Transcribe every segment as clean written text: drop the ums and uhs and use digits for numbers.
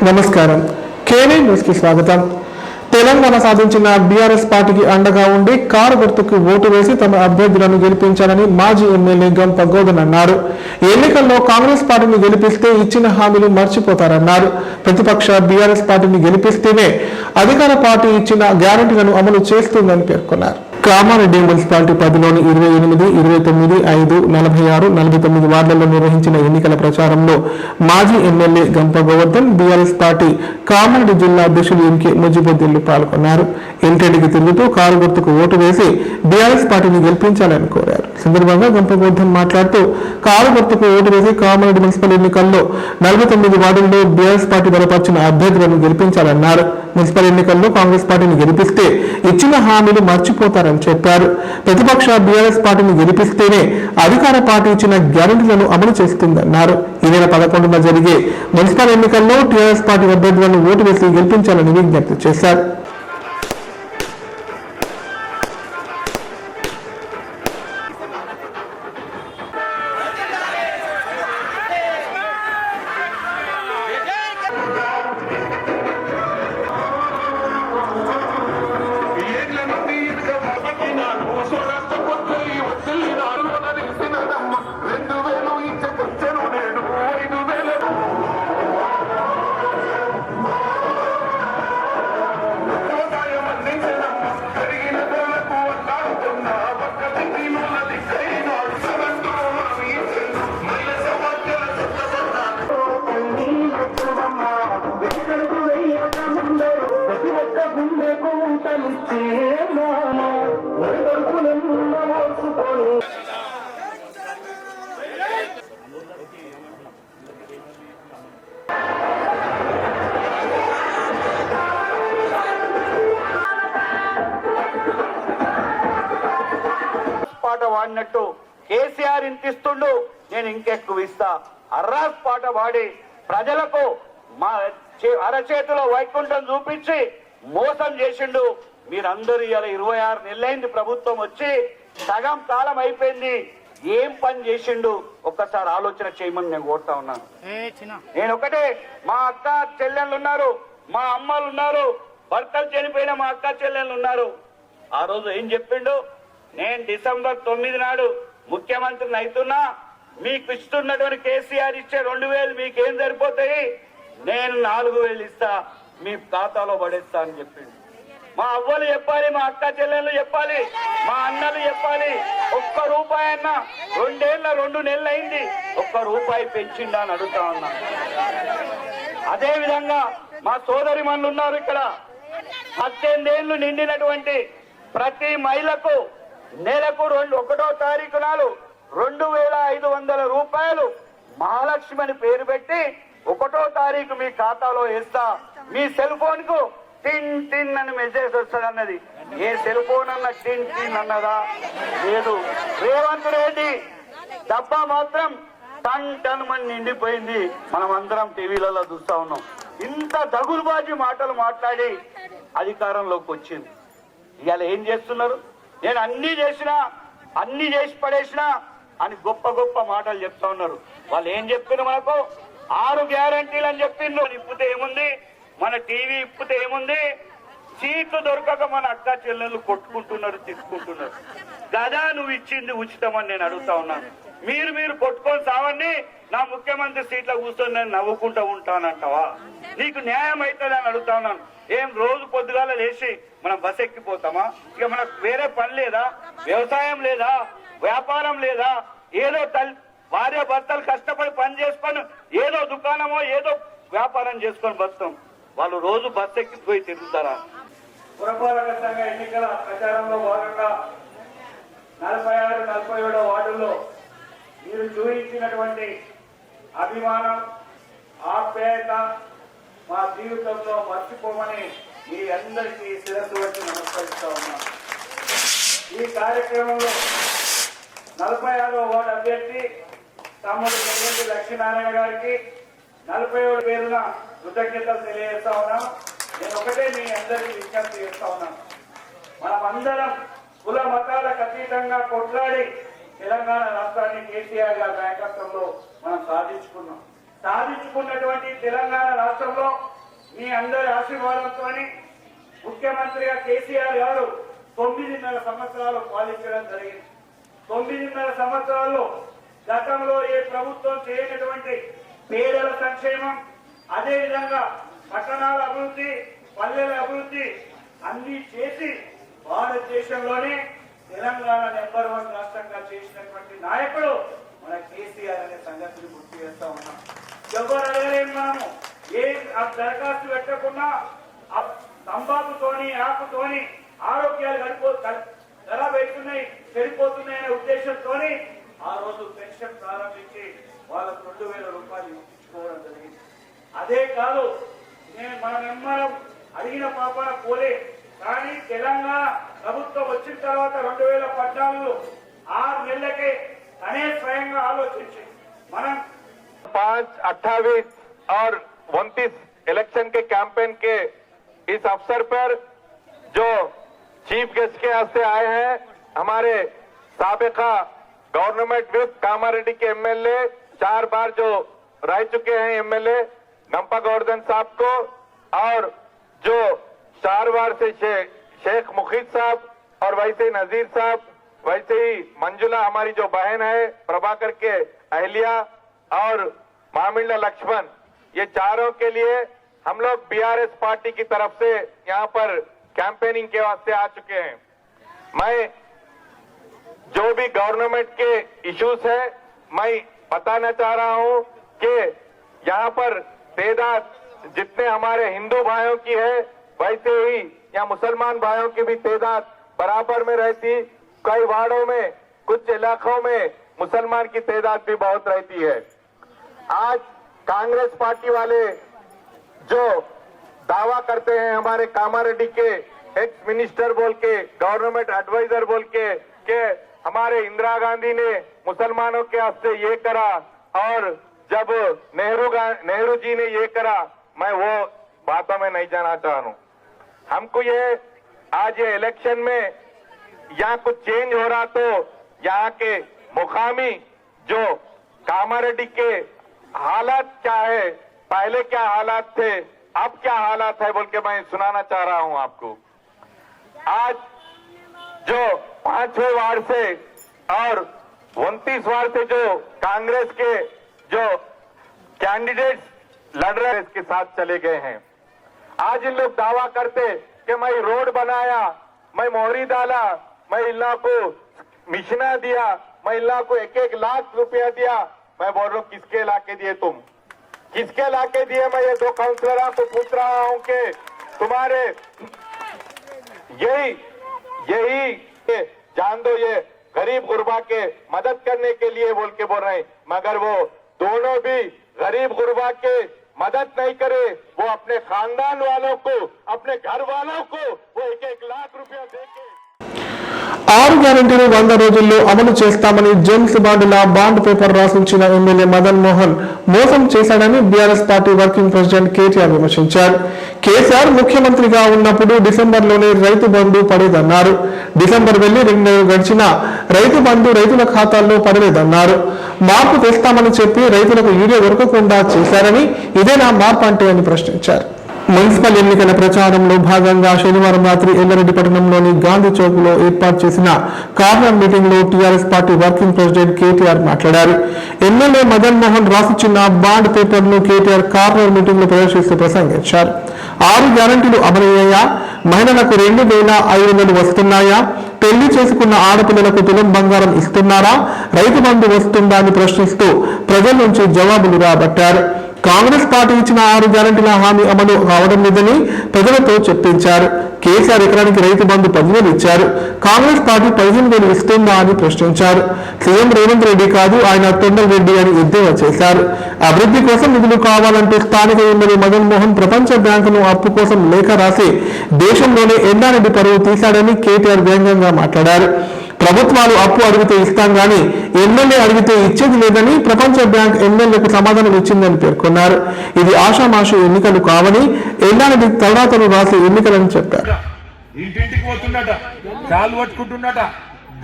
నమస్కారం. కేనే న్యూస్ కి స్వాగతం. తెలంగాణ సాధించిన బీఆర్ఎస్ పార్టీకి అండగా ఉండి కారు గుర్తుకు ఓటు వేసి తమ అభ్యర్థులను గెలిపించాలని మాజీ ఎమ్మెల్యే గంప గోవర్ధన్ అన్నారు. ఎన్నికల్లో కాంగ్రెస్ పార్టీని గెలిపిస్తే ఇచ్చిన హామీలు మర్చిపోతారన్నారు. ప్రతిపక్ష బీఆర్ఎస్ పార్టీని గెలిపిస్తేనే అధికార పార్టీ ఇచ్చిన గ్యారంటీలను అమలు చేస్తుందని పేర్కొన్నారు. కామారెడ్డి మున్సిపాలిటీ పరిధిలోని 28, 29, 5, 46, 49 వార్డులలో నిర్వహించిన ఎన్నికల ప్రచారంలో మాజీ ఎమ్మెల్యే గంప గోవర్ధన్, బీఆర్ఎస్ పార్టీ కామారెడ్డి జిల్లా అధ్యక్షులు ఎంకే ముజిబుద్దీన్లు పాల్గొన్నారు. ఇంటింటికి తిరుగుతూ కారు గుర్తుకు ఓటు వేసి బీఆర్ఎస్ పార్టీని గెలిపించాలని కోరారు. సందర్భంగా గంప గోవర్ధన్ మాట్లాడుతూ కారు గుర్తుకు ఓటు వేసి కామారెడ్డి మున్సిపల్ ఎన్నికల్లో 49 వార్డుల్లో బీఆర్ఎస్ పార్టీ బలపరిచిన అభ్యర్థులను గెలిపించాలన్నారు. మున్సిపల్ ఎన్నికల్లో కాంగ్రెస్ పార్టీని గెలిపిస్తే ఇచ్చిన హామీలు మర్చిపోతారని చెప్పారు. ప్రతిపక్ష బీఆర్ఎస్ పార్టీని గెలిపిస్తేనే అధికార పార్టీ ఇచ్చిన గ్యారంటీలను అమలు చేస్తుందన్నారు. ఈ నెల 11న జరిగే మున్సిపల్ ఎన్నికల్లో టీఆర్ఎస్ పార్టీ అభ్యర్థులను ఓటు వేసి గెలిపించాలని విజ్ఞప్తి చేశారు. పాట వాడినట్టు కేసీఆర్ ఇంతిస్తుండు, నేను ఇంకెక్కువ ఇస్తా. అర్రాస్ పాట వాడి ప్రజలకు మా అరచేతిలో వైకుంఠం చూపించి మోసం చేసిండు. మీరందరూ ఇలా 26 నెలలైంది ప్రభుత్వం వచ్చి, సగం కాలం అయిపోయింది. ఏం పని చేసిండు ఒక్కసారి ఆలోచన చేయమని నేను కోరుతా ఉన్నాను. నేను ఒకటే, మా అక్క చెల్లెళ్ళు ఉన్నారు, మా అమ్మలు ఉన్నారు, భర్తలు చనిపోయిన మా అక్క చెల్లెళ్ళు ఉన్నారు. ఆ రోజు ఏం చెప్పిండు? నేను డిసెంబర్ 9 నాడు ముఖ్యమంత్రిని అవుతున్నా, మీకు ఇస్తున్నటువంటి కేసీఆర్ ఇచ్చే 2000 మీకేం సరిపోతాయి, నేను 4000 ఇస్తా, మీ ఖాతాలో పడేస్తా అని చెప్పిండు. మా అవ్వలు చెప్పాలి, మా అక్క చెల్లెళ్ళు చెప్పాలి, మా అన్నలు చెప్పాలి, ఒక్క రూపాయి అన్నా 2 నెలలు అయింది, ఒక్క రూపాయి పెంచిండా అని అడుగుతా ఉన్నా. అదే విధంగా మా సోదరి మనులు ఉన్నారు ఇక్కడ. 18 ఏళ్లు నిండినటువంటి ప్రతి మహిళకు నెలకు 1వ తారీఖు నాడు 2500 రూపాయలు మహాలక్ష్మి అని పేరు పెట్టి 1వ తారీఖు మీ ఖాతాలో వేస్తా. మీ సెల్ ఫోన్ కు టిన్ టిన్ అని మెసేజ్ వస్తుంది అన్నది. ఏ సెల్ ఫోన్ అన్న టిన్ టిన్ అన్నదా? లేదు. రేవంత్ రెడ్డి డబ్బా మాత్రం టన్ టన్ మని నిండిపోయింది. మనం అందరం టీవీలలో చూస్తా ఉన్నాం. ఇంత దగులుబాజీ మాటలు మాట్లాడి అధికారంలోకి వచ్చింది. ఇవాళ ఏం చేస్తున్నారు? నేను అన్ని చేసినా, అన్ని చేసి పడేసినా అని గొప్ప గొప్ప మాటలు చెప్తా ఉన్నారు. వాళ్ళు ఏం చెప్పిన మనకు 6 గ్యారంటీలు అని చెప్పిండ్రు. ఇప్పితే ఏముంది? మన టీవీ ఇప్పితే ఏముంది? సీట్లు దొరకక మన అక్క చెల్లెళ్ళు కొట్టుకుంటున్నారు, తిట్టుకుంటున్నారు. గదా నువ్వు ఇచ్చింది ఉచితం అని నేను అడుగుతా ఉన్నాను. మీరు కొట్టుకొని సావని నా ముఖ్యమంత్రి సీట్ల కూర్చొని నేను నవ్వుకుంటూ ఉంటానంటావా? నీకు న్యాయం అవుతుందని అడుగుతా ఉన్నాను. ఏం రోజు పొద్దుగాల లేచి మనం బస్ ఎక్కిపోతామా? ఇక మనకు వేరే పని లేదా? వ్యవసాయం లేదా? వ్యాపారం లేదా? ఏదో భార్య భర్తలు కష్టపడి పని చేసుకొని ఏదో దుకాణమో ఏదో వ్యాపారం చేసుకొని బతాం. వాళ్ళు రోజు బస్ ఎక్కిపోయి తిరుగుతారా? పురపాలక సంఘ ఎన్నికల ప్రచారంలో భాగంగా 46, 47 వార్డుల్లో మీరు చూపించినటువంటి అభిమానం, ఆప్యాయత మా జీవితంలో మర్చిపోమని మీ అందరికీ శిరస్సు వచ్చి నమస్కరిస్తా ఉన్నాను. ఈ కార్యక్రమంలో 46వ వార్డు అభ్యర్థి తమ్ముడు కొమ్మటి లక్ష్మీనారాయణ గారికి 47 పేరున కృతజ్ఞతలు తెలియజేస్తా ఉన్నాను. నేను ఒకటే మీ అందరికీ విజ్ఞప్తి చేస్తా ఉన్నాను. మనం అందరం కుల మతాలకు అతీతంగా కొట్లాడి తెలంగాణ రాష్ట్రాన్ని కేసీఆర్ గారి నాయకత్వంలో మనం సాధించుకున్నటువంటి తెలంగాణ రాష్ట్రంలో మీ అందరి ఆశీర్వాదంతో ముఖ్యమంత్రిగా కేసీఆర్ గారు 9.5 సంవత్సరాలు పాలించడం జరిగింది. 9.5 సంవత్సరాల్లో గతంలో ఏ ప్రభుత్వం చేయనటువంటి పేదల సంక్షేమం, అదేవిధంగా పట్టణాల అభివృద్ధి, పల్లెల అభివృద్ధి అన్ని చేసి భారతదేశంలోనే తెలంగాణ నెంబర్ 1 రాష్ట్రంగా చేసినటువంటి నాయకుడు మన కేసీఆర్ అనే సంగతిని గుర్తు చేస్తా ఉన్నాం. ఎవరు అడగలేం, మనము ఏ దరఖాస్తు పెట్టకుండా తంబాకుతోని ఆకుతోని ఆరోగ్యాలు ఖరాబ్ అవుతున్నాయి, చెడిపోతున్నాయనే ఉద్దేశంతో ఆ రోజు పెన్షన్ ప్రారంభించి వాళ్ళకు 2,000 రూపాయలు ఇచ్చుకోవడం జరిగింది. అదే కాదు, మనం ఎమ్మరం అడిగిన పాపన పోలే, కానీ తెలంగాణ ప్రభుత్వం వచ్చిన తర్వాత 2014 6 నెలలకే తనే స్వయంగా ఆలోచించి మనం 5, 28 और 29 इलेक्शन के कैंपेन के इस अवसर पर जो चीफ गेस्ट के वास्ते आए हैं हमारे साबिका गवर्नमेंट विप कामारेड्डी के एमएलए 4 बार जो रह चुके हैं एमएलए गंपा गोवर्धन साहब को, और जो 4 बार से शेख मुखीद साहब, और वैसे ही नजीर साहब, वैसे ही मंजुला हमारी जो बहन है प्रभाकर के अहलिया, और मामिंडा लक्ष्मण, ये चारों के लिए हम लोग बीआरएस पार्टी की तरफ से यहाँ पर कैंपेनिंग के वास्ते आ चुके हैं। मैं जो भी गवर्नमेंट के इश्यूज है मैं बताना चाह रहा हूँ कि यहाँ पर तादाद जितने हमारे हिंदू भाइयों की है वैसे ही यहाँ मुसलमान भाइयों की भी तादाद बराबर में रहती। कई वार्डों में कुछ इलाकों में मुसलमान की तादाद भी बहुत रहती है। आज कांग्रेस पार्टी वाले जो दावा करते हैं हमारे कामारेड्डी के एक्स मिनिस्टर बोल के, गवर्नमेंट एडवाइजर बोल के हमारे इंदिरा गांधी ने मुसलमानों के वास्ते ये करा और जब नेहरू जी ने ये करा, मैं वो बातों में नहीं जाना चाह रहा हूं। हमको ये आज ये इलेक्शन में यहाँ कुछ चेंज हो रहा तो यहाँ के मुकामी जो कामारेड्डी के हालात क्या है, पहले क्या हालात थे, अब क्या हालात है बोल के मैं सुनाना चाह रहा हूं आपको। आज जो 5वें वार्ड से और 29 वार्ड से जो कांग्रेस के जो कैंडिडेट्स लड़ रहे इसके साथ चले गए हैं। आज इन लोग दावा करते कि मैं रोड बनाया, मैं मोहरी डाला, मैं इन लोगों को मिशना दिया, मैं इन लोगों को 1-1 लाख रुपया दिया। मैं बोल रहा हूँ किसके लाके दिए, तुम किसके लाके दिए? मैं ये 2 काउंसलरों को पूछ रहा हूँ कि तुम्हारे यही जान दो ये गरीब गुरबा के मदद करने के लिए बोल के बोल रहे हैं, मगर वो दोनों भी गरीब गुरबा के मदद नहीं करे, वो अपने खानदान वालों को, अपने घर वालों को वो 1-1 लाख रुपया देके 6 గ్యారెంటీలు 100 రోజుల్లో అమలు చేస్తామని జేమ్స్ బాండ్ల బాండ్ పేపర్ రాసించిన ఎమ్మెల్యే మదన్ మోహన్ మోసం చేశాడని BRS party working president KTR విమర్శించారు. కేసీఆర్ ముఖ్యమంత్రిగా ఉన్నప్పుడు డిసెంబర్లోనే రైతు బంధు పడేదన్నారు. డిసెంబర్ వెళ్లి 2 నెలలు గడిచినా రైతు బంధు రైతుల ఖాతాల్లో పడలేదన్నారు. మార్పు తెస్తామని చెప్పి రైతులకు యూరియా దొరకకుండా చేశారని, ఇదేనా మార్పు అంటే అని ప్రశ్నించారు. మున్సిపల్ ఎన్నికల ప్రచారంలో భాగంగా శనివారం రాత్రి ఎల్లారెడ్డి పట్టణంలోని గాంధీ చౌక్ లో ఏర్పాటు చేసిన కార్నర్ మీటింగ్ లో TRS party working president KTR మాట్లాడారు. ఎమ్మెల్యే మదన్ మోహన్ రాసిచ్చిన బాండ్ పేపర్ ను కేటీఆర్ కార్నర్ మీటింగ్ లో ప్రదర్శిస్తూ ప్రసంగించారు. 6 గ్యారెంటీలు అమలయ్యాయా? మహిళలకు 2,500 వస్తున్నాయా? పెళ్లి చేసుకున్న ఆడపిల్లలకు తులం బంగారం ఇస్తున్నారా? రైతు బంధు వస్తుందా అని ప్రశ్నిస్తూ ప్రజల నుంచి జవాబులు రాబట్టారు. కాంగ్రెస్ పార్టీ ఇచ్చిన 6 గ్యారెంటీల హామీ అమలు కావడం లేదని ప్రజలతో చెప్పించారు. కేసీఆర్ ఎకరానికి రైతు బంధు 10,000 ఇచ్చారు. కాంగ్రెస్ పార్టీ 15,000 ఇస్తుందా అని ప్రశ్నించారు. సీఎం రేవంత్ రెడ్డి కాదు, ఆయన తొండల రెడ్డి అని ఎద్దేవా చేశారు. అభివృద్ధి కోసం నిధులు కావాలంటూ స్థానిక ఎమ్మెల్యే మదన్ మోహన్ ప్రపంచ బ్యాంకును అప్పు కోసం లేఖ రాసి దేశంలోనే ఎల్లారెడ్డి పరువు తీశాడని కేటీఆర్ వ్యంగ్యంగా మాట్లాడారు. ప్రభుత్వాలు అప్పు అడిగితే ఇస్తాం గానీ ఎమ్మెల్యే అడిగితే ఇచ్చేది లేదని ప్రపంచ బ్యాంక్ ఎమ్మెల్యేకు సమాధానం ఇచ్చిందని పేర్కొన్నారు. ఇది ఆషామాషి ఎన్నికలు కావని, ఎల్లారెడ్డి తలరాతలు రాసి ఎన్నికలని చెప్పారు. ఇంటింటికి పోతున్నట, కాలు పట్టుకుంటున్నట,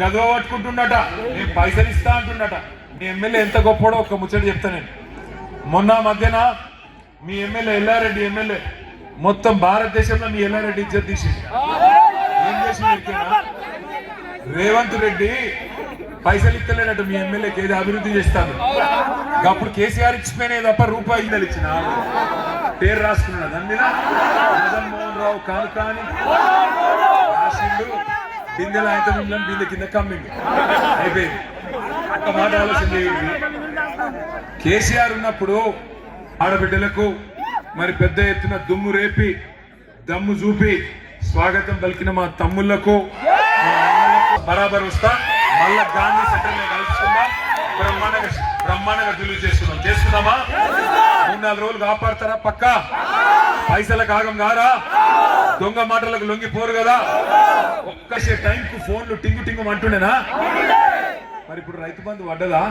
గదవ పట్టుకుంటున్నట, నేను పైసలు ఇస్తా అంటున్నట. మీ ఎమ్మెల్యే ఎంత గొప్పడో ఒక ముచ్చట చెప్తా నేను. మొన్న మధ్యన మీ ఎమ్మెల్యే ఎల్లారెడ్డి ఎమ్మెల్యే మొత్తం భారతదేశంలో నీ ఎల్లారెడ్డి ఇజ్జత్ తీసింది. ఏం చేసింది? రేవంత్ రెడ్డి పైసలు ఇస్తలేనట్టు మీ ఎమ్మెల్యేకి ఏదో అభివృద్ధి చేస్తాను. అప్పుడు కేసీఆర్ ఇచ్చిపోయినాయి తప్ప రూపాయి ఇచ్చిన పేరు రాసుకున్నాడు. దాని మీద జగన్మోహన్ రావు కాని రాసిండు. బిందెల ఆయన బిందె కింద కమ్మింది, అయిపోయింది. ఒక్క మాట ఆలోచన చేయండి. కేసీఆర్ ఉన్నప్పుడు ఆడబిడ్డలకు మరి పెద్ద ఎత్తున దుమ్ము రేపి దమ్ము చూపి స్వాగతం పలికిన మా తమ్ముళ్లకు బరాబర్ వస్తా. మళ్ళా గాంధీ సెంటర్ లో కలుసుకుందాం. బ్రహ్మాండంగా రిలీజ్ చేస్తున్నామా? 3-4 రోజులు కాపాడతారా? పక్కా పైసలకు ఆగం కారా? దొంగ మాటలకు లొంగిపోరు కదా? ఒక్కసే టైం కు ఫోన్లు టింగు టింగు అంటుండేనా? మరి ఇప్పుడు రైతు బంధు పడ్డదా?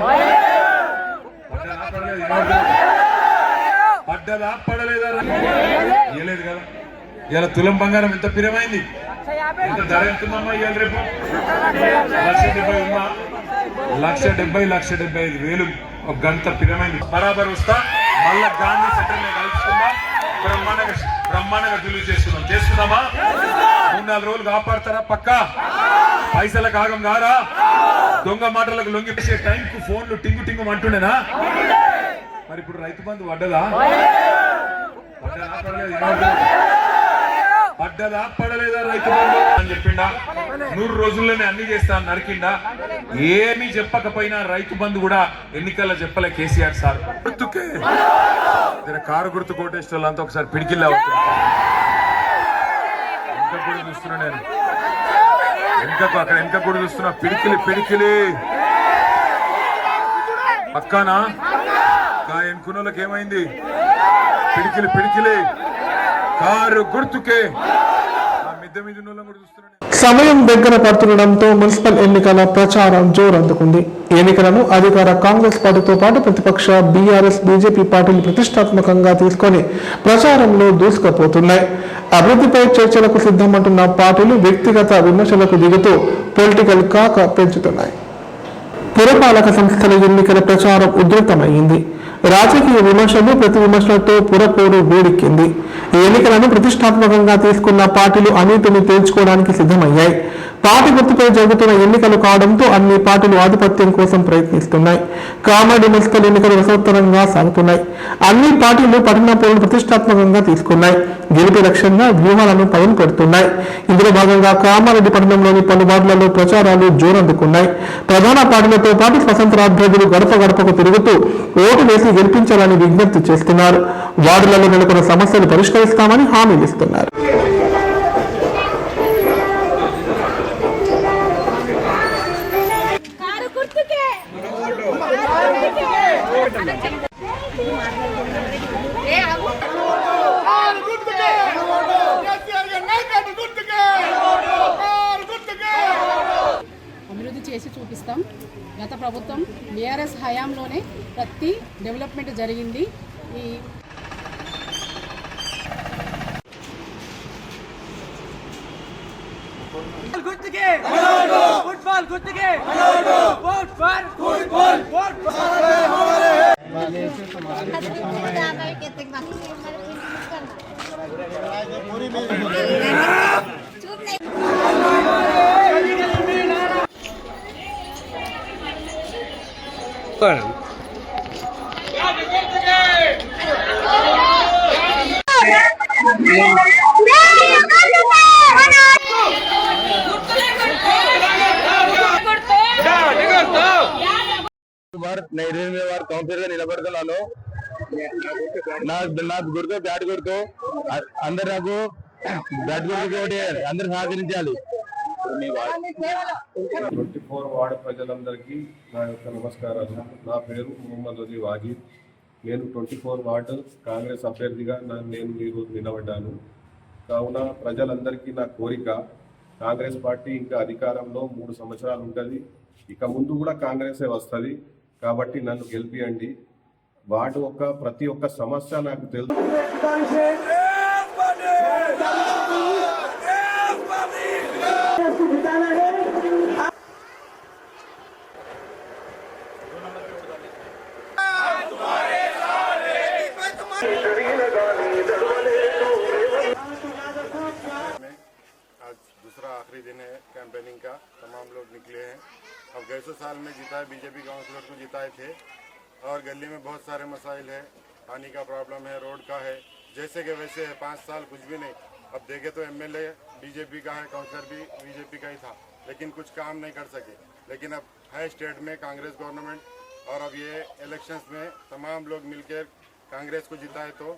పడ్డదా పడలేదా? ఇవ్వలేదు కదా. ఇలా తులం బంగారం ఎంత పిరమైంది, ఎంత ధర ఎంతుందమ్మా ఇవాళ రేపు? 1,70,000 ఉందా? 1,70,000 ఒక గంట పిరమైంది. బరాబర్ వస్తా. మళ్ళా గాంధీ సెంటర్ లో కలుసుకుందాం. బ్రహ్మాండంగా రిలీజ్ చేస్తున్నామా? 3-4 రోజులు కాపాడతారా? పక్కా పైసలకు ఆగం కారా? దొంగ మాటలకు లొంగిపోసే టైం కు ఫోన్లు టింగు టింగు అంటుండేనా? మరి ఇప్పుడు రైతు బంధు పడ్డదా? పడ్డదా పడలేదా? రైతు బంధు అని చెప్పిండా? 100 రోజుల్లోనే అన్ని చేస్తా నరికిండా? ఏమీ చెప్పకపోయినా రైతు బంధు కూడా ఎన్నికల్లో చెప్పలే కేసీఆర్ సార్. గుర్తుకే కారు గుర్తు కోటేశ్వర వాళ్ళంతా ఒకసారి పిడికిల్లా వెనక కూడా చూస్తున్నా. నేను అక్కడ వెనక కూడా చూస్తున్నా. పిడికిలి పక్కానా? ఎన్నుకున్న వాళ్ళకి ఏమైంది? పిడికిలి కారు గుర్తుకే మిద్దె మీద కూడా చూస్తున్నాను. సమయం దగ్గర పడుతుండటంతో మున్సిపల్ ఎన్నికల ప్రచారం జోరందుకుంది. ఎన్నికలను అధికార కాంగ్రెస్ పార్టీతో పాటు ప్రతిపక్ష బీఆర్ఎస్ బీజేపీ పార్టీలు ప్రతిష్టాత్మకంగా తీసుకొని ప్రచారంలో దూసుకుపోతున్నాయి. అభివృద్ధిపై చర్చలకు సిద్ధమంటున్న పార్టీలు వ్యక్తిగత విమర్శలకు దిగుతూ పొలిటికల్ కాక పెంచుతున్నాయి. పురపాలక సంస్థల ఎన్నికల ప్రచారం ఉధృతమైంది. రాజకీయ విమర్శలు ప్రతి విమర్శలతో పురపోరు వేడెక్కింది. ఈ ఎన్నికలను ప్రతిష్టాత్మకంగా తీసుకున్న పార్టీలు అన్నిటిని తేల్చుకోవడానికి సిద్ధమయ్యాయి. పార్టీ గుర్తుపై జరుగుతున్న ఎన్నికలు కావడంతో అన్ని పార్టీలు ఆధిపత్యం కోసం ప్రయత్నిస్తున్నాయి. కామారెడ్డి మున్సిపల్ ఎన్నికలు రసోత్తరంగా సాగుతున్నాయి. అన్ని పార్టీలు పట్టణ పోరును ప్రతిష్టాత్మకంగా తీసుకున్నాయి. గెలుపు లక్ష్యంగా వ్యూహాలను పైన పెడుతున్నాయి. ఇందులో భాగంగా కామారెడ్డి పట్టణంలోని పలు వార్డులలో ప్రచారాలు జోరందుకున్నాయి. ప్రధాన పార్టీలతో పాటు స్వతంత్ర అభ్యర్థులు గడప గడపకు తిరుగుతూ ఓటు వేసి గెలిపించాలని విజ్ఞప్తి చేస్తున్నారు. వార్డులలో నెలకొన్న సమస్యలు పరిష్కరిస్తామని హామీలు ఇస్తున్నారు. అభివృద్ధి చేసి చూపిస్తాం. గత ప్రభుత్వం బీఆర్ఎస్ హయాంలోనే ప్రతి డెవలప్మెంట్ జరిగింది. ఈ గుర్తుకే ఫుట్బాల్ గుర్తుకే vote for football vote councillor గా నిలబడుతున్నాను. నాకు గుర్తు బ్యాట్ గుర్తు. అందరు నాకు బ్యాట్ గుర్తు అందరు సహకరించాలి. 24 వార్డు ప్రజలందరికీ నా యొక్క నమస్కారాలు. నా పేరు మొహమ్మద్ అలీ వాజీద్. నేను 24 వార్డు కాంగ్రెస్ అభ్యర్థిగా నేను ఈరోజు నిలబడ్డాను. కావున ప్రజలందరికీ నా కోరిక, కాంగ్రెస్ పార్టీ ఇంకా అధికారంలో 3 సంవత్సరాలు ఉంటుంది. ఇక ముందు కూడా కాంగ్రెసే వస్తుంది. కాబట్టి నన్ను గెలిపియండి. వార్డు ప్రతి ఒక్క సమస్య నాకు తెలుసు. आखिरी दिन है कैंपेनिंग का, तमाम लोग निकले हैं। अब गए साल में जिताए बीजेपी काउंसिलर को जिताए थे और गली में बहुत सारे मसाइल है, पानी का प्रॉब्लम है, रोड का है, जैसे कि वैसे है। 5 साल कुछ भी नहीं। अब देखे तो एमएलए बीजेपी का है, काउंसिलर भी बीजेपी का ही था, लेकिन कुछ काम नहीं कर सके। लेकिन अब है स्टेट में कांग्रेस गवर्नमेंट और अब ये इलेक्शंस में तमाम लोग मिलकर कांग्रेस को जिताए तो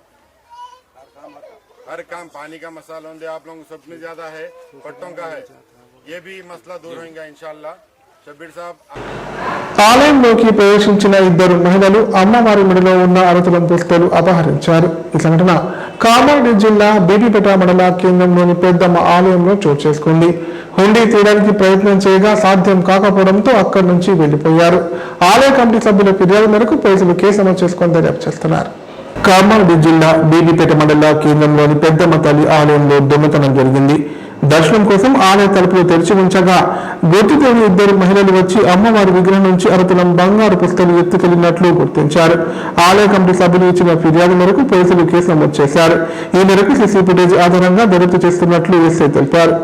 हर काम, पानी का मसला होंगे आप लोगों को सबसे ज्यादा है, पट्टों का है, ये भी मसला दूर होगा इंशाल्लाह। शब्बीर साहब ఆలయంలోకి ప్రవేశించిన ఇద్దరు మహిళలు అమ్మవారి మెడలో ఉన్న అరతులం పుస్తలు అపహరించారు. ఈ సంఘటన కామారెడ్డి జిల్లా బీబీపేట మండల కేంద్రంలోని పెద్దమ్మ ఆలయంలో చోటు చేసుకుంది. హుండీ తీయడానికి ప్రయత్నం చేయగా సాధ్యం కాకపోవడంతో అక్కడి నుంచి వెళ్లిపోయారు. ఆలయ కమిటీ సభ్యుల ఫిర్యాదు మేరకు పోలీసులు కేసు నమోదు చేసుకొని దర్యాప్తు చేస్తున్నారు. కామారెడ్డి జిల్లా బీబీపేట మండల కేంద్రంలోని పెద్దమ్మ తల్లి ఆలయంలో దొంగతనం జరిగింది. దర్శనం కోసం ఆలయ తలుపులు తెరిచి ఉంచగా గుర్తు తెలియని ఇద్దరు మహిళలు వచ్చి అమ్మవారి విగ్రహం నుంచి అరతులం బంగారు పుస్తలు ఎత్తుకెళ్లినట్లు గుర్తించారు. ఆలయ కమిటీ సభ్యులు ఇచ్చిన ఫిర్యాదు మేరకు పోలీసులు కేసు నమోదు చేశారు. ఈ మేరకు సీసీ ఫుటేజ్ ఆధారంగా దర్యాప్తు చేస్తున్నట్లు ఎస్ఐ తెలిపారు.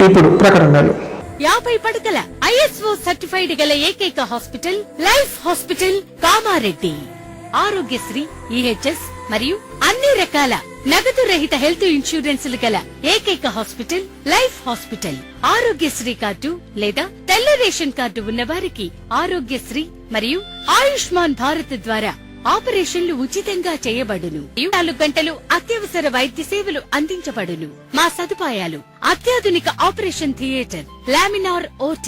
ఇప్పుడు ప్రకటనలు. 50 పడకల ISO సర్టిఫైడ్ గల ఏకైక hospital life hospital Kamareddy. Aarogyasri, EHS మరియు అన్ని రకాల నగదు రహిత హెల్త్ ఇన్సూరెన్సులు గల ఏకైక hospital life hospital. Aarogyasri card లేదా తెల్ల రేషన్ కార్డు ఉన్న వారికి ఆరోగ్యశ్రీ మరియు ఆయుష్మాన్ భారత్ ద్వారా ఆపరేషన్లు ఉచితంగా చేయబడును. 24 గంటలు అత్యవసర వైద్య సేవలు అందించబడును. మా సదుపాయాలు: అత్యాధునిక operation theatre, laminar OT,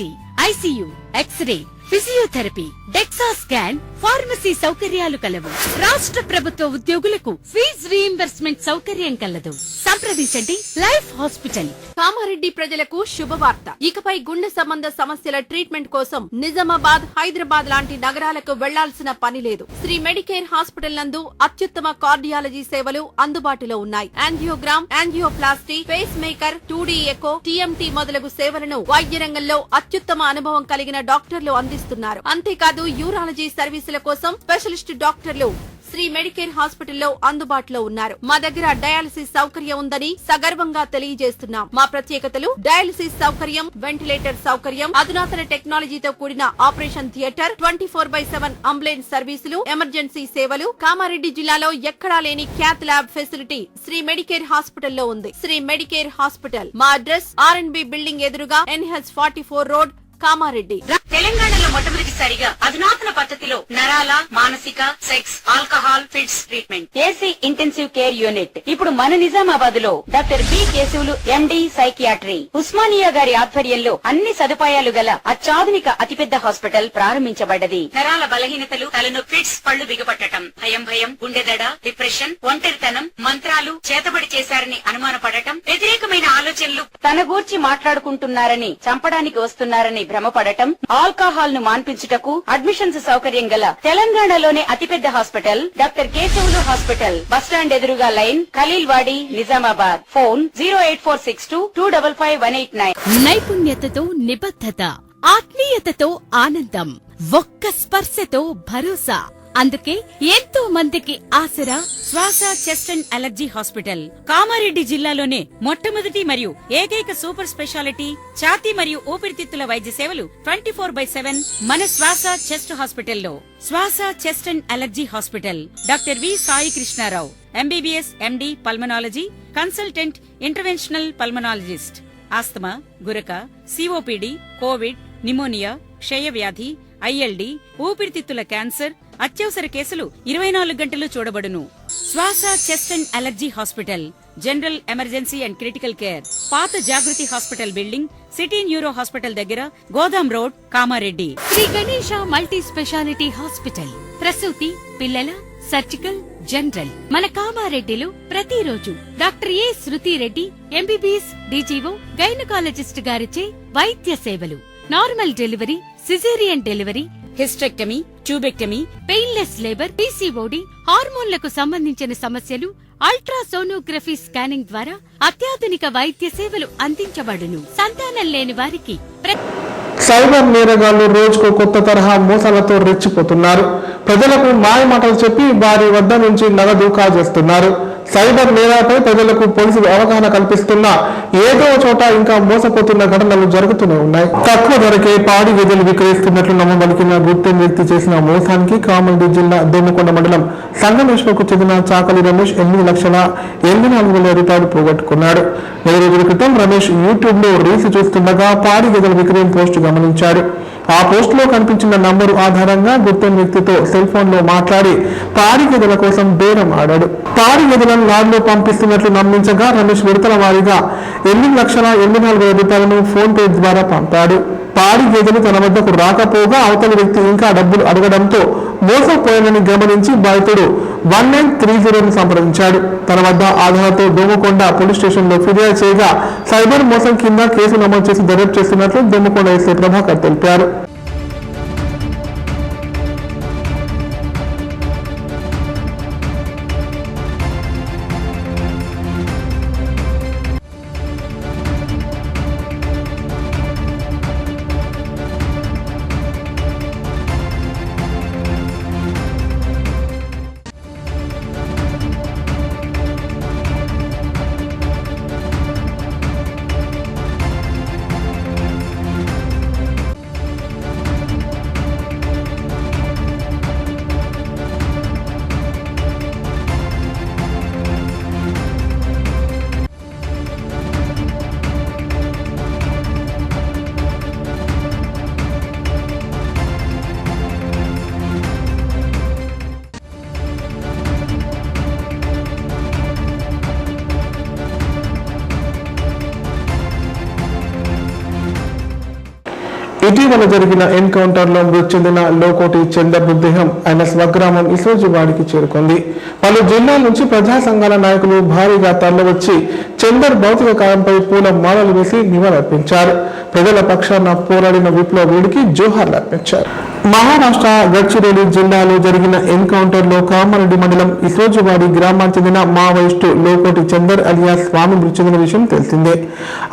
ICU, x-ray, physiotherapy, dexa scan, pharmacy సౌకర్యాలు కలవు. రాష్ట్ర ప్రభుత్వ ఉద్యోగులకు ఫీజు రీయింబర్స్మెంట్ సౌకర్యం కలదు. సంప్రదించండి లైఫ్ హాస్పిటల్. కామారెడ్డి ప్రజలకు శుభవార్త. ఇకపై గుండె సంబంధ సమస్యల ట్రీట్మెంట్ కోసం నిజామాబాద్, హైదరాబాద్ లాంటి నగరాలకు వెళ్లాల్సిన పని లేదు. శ్రీ మెడికేర్ హాస్పిటల్ నందు అత్యుత్తమ కార్డియాలజీ సేవలు అందుబాటులో ఉన్నాయి. Angiogram, angioplasty, pacemaker, 2D echo, TMT మొదలగు సేవలను వైద్య రంగంలో అత్యుత్తమ అనుభవం కలిగిన డాక్టర్లు అందిస్తున్నారు. అంతేకాదు యూరాలజీ సర్వీసుల కోసం స్పెషలిస్ట్ డాక్టర్లు శ్రీ మెడికేర్ హాస్పిటల్లో అందుబాటులో ఉన్నారు. మా దగ్గర డయాలసిస్ సౌకర్యం ఉందని సగర్వంగా తెలియజేస్తున్నాం. మా ప్రత్యేకతలు: డయాలసిస్ సౌకర్యం, వెంటిలేటర్ సౌకర్యం, అధునాతన టెక్నాలజీతో కూడిన operation theatre, 24/7 ambulance services, emergency సేవలు. కామారెడ్డి జిల్లాలో ఎక్కడా లేని cath lab facility Sri Medicare హాస్పిటల్లో ఉంది. Sri Medicare Hospital. మా అడ్రస్ R&B బిల్డింగ్ ఎదురుగా NH 44 రోడ్, కామారెడ్డి. తెలంగాణలో మొట్టమొదటిసారిగా అధునాతన పద్ధతిలో నరాల, మానసిక, sex, alcohol fits treatment, AC intensive care unit ఇప్పుడు మన నిజామాబాద్ లో doctor B Keshavulu MD psychiatry, Osmania గారి ఆధ్వర్యంలో అన్ని సదుపాయాలు గల అత్యాధునిక అతిపెద్ద హాస్పిటల్ ప్రారంభించబడ్డది. నరాల బలహీనతలు, తలనొప్పి, ఫిట్స్, పళ్లు బిగపట్టడం, భయం, గుండెదడ, డిప్రెషన్, ఒంటరితనం, మంత్రాలు చేతబడి చేశారని అనుమానపడటం, వ్యతిరేకమైన ఆలోచనలు, తన గూర్చి మాట్లాడుకుంటున్నారని, చంపడానికి వస్తున్నారని భ్రమపడటం, ఆల్కహాల్ ను మాన్పించుటకు అడ్మిషన్స్ సౌకర్యం గల తెలంగాణలోనే అతిపెద్ద hospital doctor Keshavulu hospital. Bus stand ఎదురుగా లైన్, ఖలీల్వాడి, నిజామాబాద్. ఫోన్ 08462255189. నైపుణ్యతతో నిబద్ధత, ఆత్మీయతతో ఆనందం, ఒక్క స్పర్శతో భరోసా. అందుకే ఎంతో మందికి ఆసరా శ్వాస, chest and allergy hospital. Kamareddy జిల్లాలోనే మొట్టమొదటి మరియు ఏకైక సూపర్ స్పెషాలిటీ ఛాతీ మరియు ఊపిరితిత్తుల వైద్య సేవలు 24/7 మన శ్వాస చెస్ట్ హాస్పిటల్లో. శ్వాస, chest and allergy hospital. Doctor V Sai Krishnarao, MBBS MD pulmonology, consultant interventional pulmonologist. Asthma, గురక, COPD, కోవిడ్, నిమోనియా, క్షయవ్యాధి, ILD, ఊపిరితిత్తుల క్యాన్సర్, అత్యవసర కేసులు 24 గంటలు చూడబడును. శ్వాస chest and allergy hospital, general emergency and critical care, పాత Jagruti hospital building, city neuro hospital దగ్గర, Godam road, Kamareddy. Sri Ganesha multi speciality hospital, ప్రసూతి, పిల్లల, సర్జికల్, జనరల్. మన కామారెడ్డిలో ప్రతిరోజు doctor A Shruti Reddy MBBS DGO gynaecologist గారిచే వైద్య సేవలు, normal delivery, caesarean delivery, hysterectomy, tubectomy, painless labour, PCOD, హార్మోన్లకు సంబంధించిన సమస్యలు, అల్ట్రాసోనోగ్రఫీ స్కానింగ్ ద్వారా అత్యాధునిక వైద్య సేవలు అందించబడును. సంతానం లేని వారికి సైబర్ నేరగాళ్లు రోజుకు కొత్త తరహా మోసాలతో రెచ్చిపోతున్నారు. ప్రజలకు మాయ మాటలు చెప్పి వారి వద్ద నుంచి నగదు కాజేస్తున్నారు. సైబర్ నేరాలపై ప్రజలకు పోలీసులు అవగాహన కల్పిస్తున్నా ఏదో చోట ఇంకా మోసపోతున్న ఘటనలు జరుగుతూనే ఉన్నాయి. తక్కువ ధరకే పాడి గేదెలు విక్రయిస్తున్నట్లు నమ్మబలికిన గుర్తింపు వ్యక్తి చేసిన మోసానికి కామారెడ్డి జిల్లా దొమ్మకొండ మండలం సంగమేశ్వరకు చెందిన చాకలి రమేష్ 8,84,000 రూపాయలు పోగొట్టుకున్నాడు. 4 రోజుల క్రితం రమేష్ యూట్యూబ్ లో రీల్స్ చూస్తుండగా పాడి గేదెల విక్రయం పోస్టు గమనించాడు. ఆ పోస్ట్ లో కనిపించిన నంబరు ఆధారంగా గుర్తింపు వ్యక్తితో సెల్ ఫోన్ లో మాట్లాడి పాడి గేదెల కోసం బేరం ఆడాడు. పాడి గేదెలను లాడ్లో పంపిస్తున్నట్లు నమ్మించగా రమేష్ విడతల వారీగా 8,84,000 రూపాయలను ఫోన్ పే ద్వారా పంపాడు. పాడి గేదెలు తన వద్దకు రాకపోగా అవతలి వ్యక్తి ఇంకా డబ్బులు అడగడంతో మోసపోయానని గమనించి బాధితుడు 1930ను సంప్రదించాడు. తన వద్ద ఆధారంతో దోమకొండ పోలీస్ స్టేషన్ లో ఫిర్యాదు చేయగా సైబర్ మోసం కింద కేసు నమోదు చేసి దర్యాప్తు చేస్తున్నట్లు దోమకొండ ఎస్ఐ ప్రభాకర్ తెలిపారు. ఇటీవల జరిగిన ఎన్కౌంటర్ లో మృతి చెందిన లోకోటి చందర్ మృతదేహం ఆయన స్వగ్రామం ఇసోజువాడికి చేరుకుంది. పలు జిల్లాల నుంచి ప్రజా సంఘాల నాయకులు భారీగా తరలివచ్చి చందర్ భౌతిక కాయంపై పూల మాలలు వేసి నివాళులర్పించారు. ప్రజల పక్షాన పోరాడిన విప్లవ వీడికి జోహార్లు అర్పించారు. మహారాష్ట్ర గడ్చిరోలి జిల్లాలో జరిగిన ఎన్కౌంటర్ లో కామారెడ్డి మండలం ఇసోజువాడి గ్రామానికి చెందిన మావోయిస్టు లోకోటి చందర్ అలియా స్వామి మృతి చెందిన విషయం తెలిసిందే.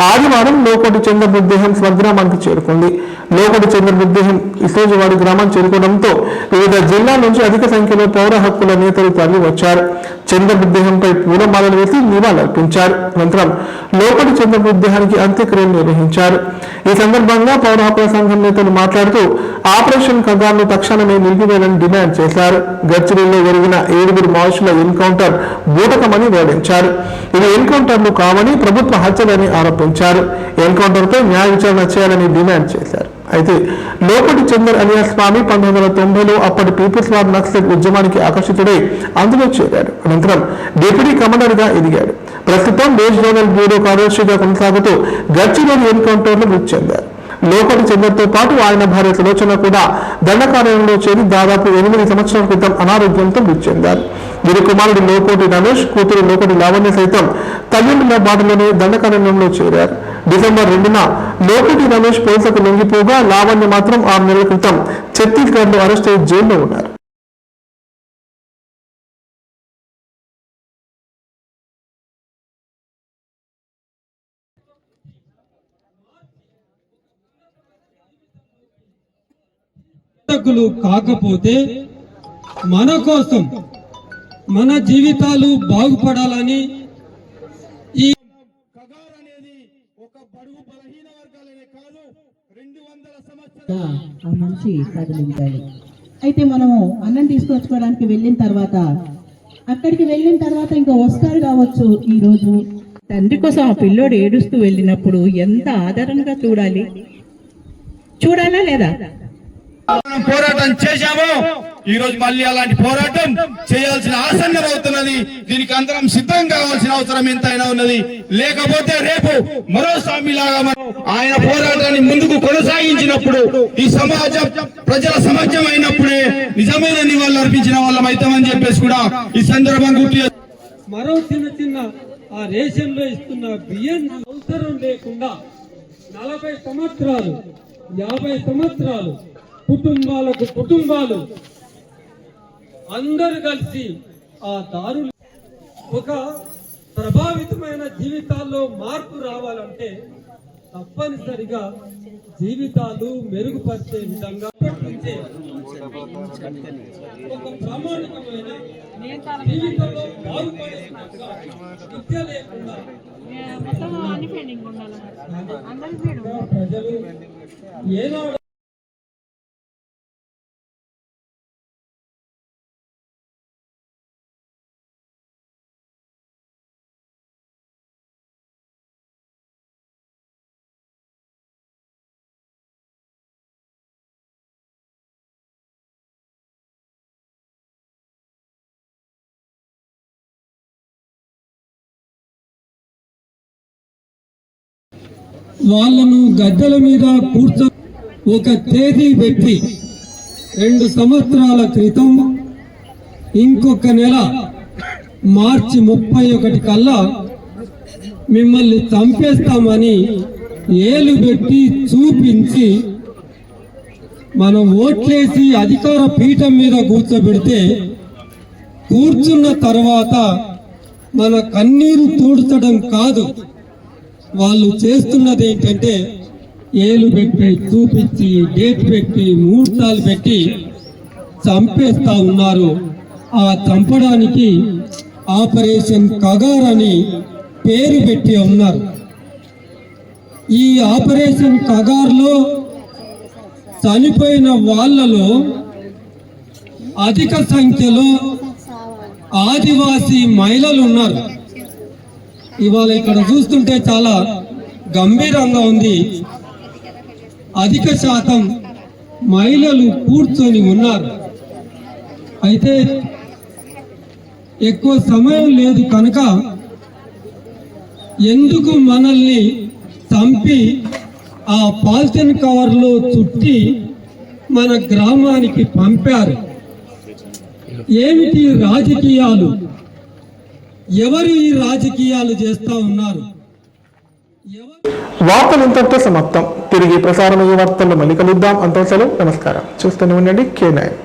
ఆదివారం లోకోటి చందర్ మృతదేహం స్వగ్రామానికి చేరుకుంది. లోకోటి చందర్ మృతదేహం ఇసోజువాడి గ్రామం చేరుకోవడంతో వివిధ జిల్లాల నుంచి అధిక సంఖ్యలో పౌర హక్కుల నేతలు తరలి వచ్చారు. చందర్ మృతదేహంపై పూలమాలలు వేసి నివాళులర్పించారు. అనంతరం లోకోటి చందర్ మృతదేహానికి అంత్యక్రియలు నిర్వహించారు. ఈ సందర్భంగా పౌర హక్కుల సంఘం నేతలు మాట్లాడుతూ ఆపరేషన్ ఖగాన్ను తక్షణమే నిలిపివేయాలని డిమాండ్ చేశారు. గడ్చిరోలిలో జరిగిన 7 మావోయిస్టుల ఎన్కౌంటర్ బూటకమని వెల్లడించారు. ఇవి ఎన్కౌంటర్లు కావని ప్రభుత్వ హత్యలని ఆరోపించారు. ఎన్కౌంటర్ పై న్యాయ విచారణ చేయాలని డిమాండ్ చేశారు. అయితే లోకోటి చందర్ అలియా స్వామి 1990లో అప్పటి పీపుల్స్ వార్ నక్సలైట్ ఉద్యమానికి ఆకర్షితుడై అందులో చేరాడు. అనంతరం డిప్యూటీ కమాండర్ గా ఎదిగాడు. ప్రస్తుతం దేశ్ జోనల్ బ్యూరో కార్యదర్శిగా కొనసాగుతూ గడ్చిరోలి ఎన్కౌంటర్ లో మృతి చెందారు. లోకోటి చందర్తో పాటు ఆయన భార్య సులోచన కూడా దండకారణ్యంలో చేరి దాదాపు 8 సంవత్సరాల క్రితం అనారోగ్యంతో మృతి చెందారు. వీరి కుమారుడు లోకోటి రమేష్, కూతురు లోకోటి లావణ్య సైతం తల్లిదండ్రుల బాటలోనే దండకారణ్యంలో చేరారు. డిసెంబర్ 2న లోకోటి రమేష్ పోలీసులకు లొంగిపోగా లావణ్య మాత్రం 6 నెలల క్రితం ఛత్తీస్గఢ్ లో అరెస్ట్ అయ్యి జైల్లో ఉన్నారు. కాకపోతే మన కోసం మన జీవితాలు బాగుపడాలని ఈ ఖగార్ అనేది ఒక బడుగు బలహీన వర్గాలనే కాదు 200 సంవత్సరాల ఆ మనిషి కదిలించాలి. అయితే మనము అన్నం తీసుకొచ్చుకోవడానికి వెళ్ళిన తర్వాత ఇంకా వస్తారు కావచ్చు. ఈ రోజు తండ్రి కోసం ఆ పిల్లోడు ఏడుస్తూ వెళ్ళినప్పుడు ఎంత ఆదరణగా చూడాలా లేదా? పోరాటం చేశాము. ఈ రోజు మళ్ళీ అలాంటి పోరాటం చేయాల్సిన ఆసన్నం అవుతున్నది. దీనికి అందరం సిద్ధం కావాల్సిన అవసరం ఎంతైనా ఉన్నది. లేకపోతే రేపు మరో స్వామిలాగా ఆయన పోరాటాన్ని ముందుకు కొనసాగించినప్పుడు ఈ సమాజం ప్రజల సమక్షం అయినప్పుడే నిజమైన నివాళులు అర్పించిన వాళ్ళం అవుతామని చెప్పేసి కూడా ఈ సందర్భం గుర్తు. మరో చిన్న ఆ రేషన్ లో ఇస్తున్న బియ్యం అవసరం లేకుండా 40 సంవత్సరాలు 50 సంవత్సరాలు కుటుంబాలు అందరూ కలిసి ఆ దారులు ఒక ప్రభావితమైన జీవితాల్లో మార్పు రావాలంటే తప్పనిసరిగా జీవితాలు మెరుగుపరిచే విధంగా ఒక ప్రామాణికమైన జీవితంలో బాగుపడే విద్య లేకుండా ప్రజలు ఏనాడు వాళ్ళను గద్దెల మీద కూర్చో ఒక తేదీ పెట్టి 2 సంవత్సరాల క్రితం ఇంకొక నెల మార్చి 31 కల్లా మిమ్మల్ని చంపేస్తామని ఏలు పెట్టి చూపించి మనం ఓట్లేసి అధికార పీఠం మీద కూర్చోబెడితే కూర్చున్న తర్వాత మన కన్నీరు తూడ్చడం కాదు, వాళ్ళు చేస్తున్నది ఏంటంటే ఏలు పెట్టి చూపించి డేట్ పెట్టి ముహూర్తాలు పెట్టి చంపేస్తా ఉన్నారు. ఆ చంపడానికి ఆపరేషన్ కగార్ అని పేరు పెట్టి ఉన్నారు. ఈ ఆపరేషన్ కగార్లో చనిపోయిన వాళ్ళలో అధిక సంఖ్యలో ఆదివాసీ మహిళలు ఉన్నారు. ఇవాళ ఇక్కడ చూస్తుంటే చాలా గంభీరంగా ఉంది. అధిక శాతం మహిళలు కూర్చొని ఉన్నారు. అయితే ఎక్కువ సమయం లేదు కనుక ఎందుకు మనల్ని చంపి ఆ పాలిథిన్ కవర్లో చుట్టి మన గ్రామానికి పంపారు? ఏమిటి రాజకీయాలు? ఎవరు ఈ రాజకీయాలు చేస్తా ఉన్నారు? వార్తలు ఇంతటితో సమాప్తం. తిరిగి ప్రసారమయ్యే వార్తల్లో మళ్ళీ కలుద్దాం. అంతవరకు నమస్కారం. చూస్తూనే ఉండండి K9.